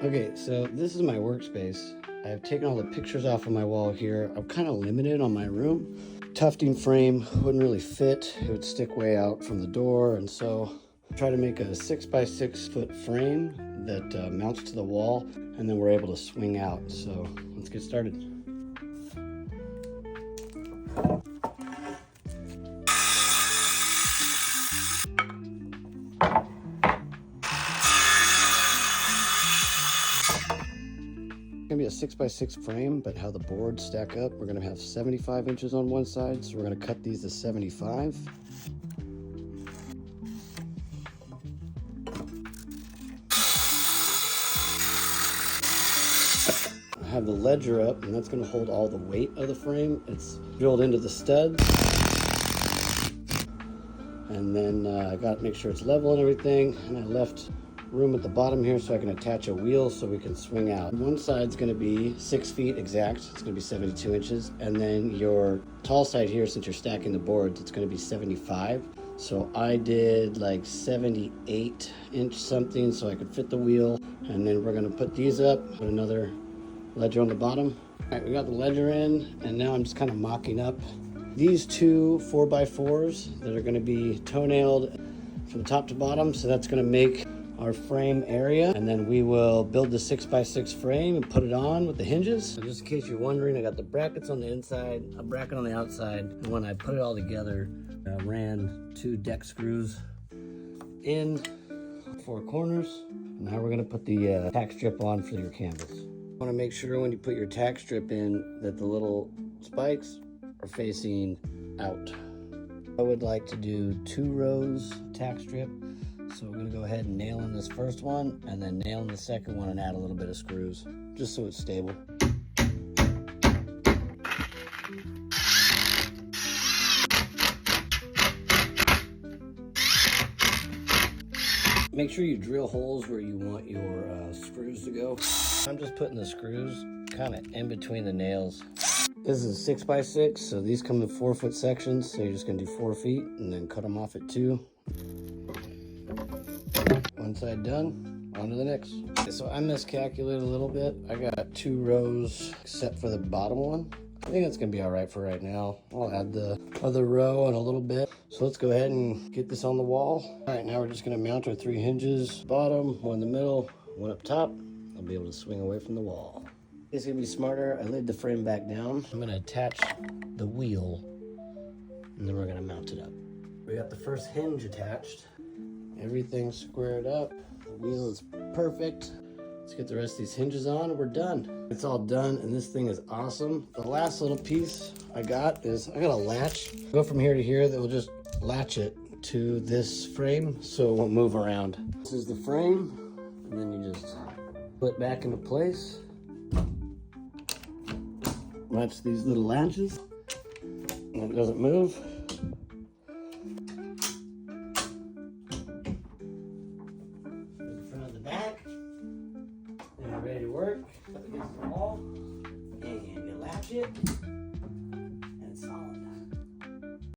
Okay, so this is my workspace. I've taken all the pictures off of my wall here. I'm kind of limited on my room. Tufting frame wouldn't really fit. It would stick way out from the door, and so I try to make a 6x6 foot frame that mounts to the wall, and then we're able to swing out. So let's get started. It's gonna be a 6x6 frame, but how the boards stack up, we're gonna have 75 inches on one side, so we're gonna cut these to 75. I have the ledger up, and that's gonna hold all the weight of the frame. It's drilled into the studs. And then I got to make sure it's level and everything, and I left room at the bottom here so I can attach a wheel so we can swing out. One side's going to be 6 feet exact. It's going to be 72 inches. And then your tall side here, since you're stacking the boards, it's going to be 75. So I did like 78 inch something so I could fit the wheel. And then we're going to put these up, put another ledger on the bottom. All right, we got the ledger in, and now I'm just kind of mocking up these two 4x4s that are going to be toe-nailed from top to bottom. So that's going to make our frame area, and then we will build the 6x6 frame and put it on with the hinges. So just in case you're wondering, I got the brackets on the inside, a bracket on the outside, and when I put it all together, I ran 2 deck screws in 4 corners. Now we're going to put the tack strip on for your canvas. You want to make sure when you put your tack strip in that the little spikes are facing out. I would like to do 2 rows tack strip. So we're gonna go ahead and nail in this first one and then nail in the second one and add a little bit of screws just so it's stable. Make sure you drill holes where you want your screws to go. I'm just putting the screws kind of in between the nails. This is a 6x6, so these come in 4-foot sections. So you're just gonna do 4 feet and then cut them off at 2. One side done, on to the next. Okay, so I miscalculated a little bit. I got 2 rows except for the bottom one. I think that's gonna be all right for right now. I'll add the other row in a little bit. So let's go ahead and get this on the wall. All right, now we're just gonna mount our 3 hinges. Bottom, one in the middle, one up top. I'll be able to swing away from the wall. It's gonna be smarter. I laid the frame back down. I'm gonna attach the wheel, and then we're gonna mount it up. We got the first hinge attached. Everything's squared up. The wheel is perfect. Let's get the rest of these hinges on and we're done. It's all done and this thing is awesome. The last little piece I got a latch. Go from here to here that will just latch it to this frame so it won't move around. This is the frame, and then you just put it back into place. Latch these little latches and it doesn't move. Ready to work, up against the wall, and you latch it.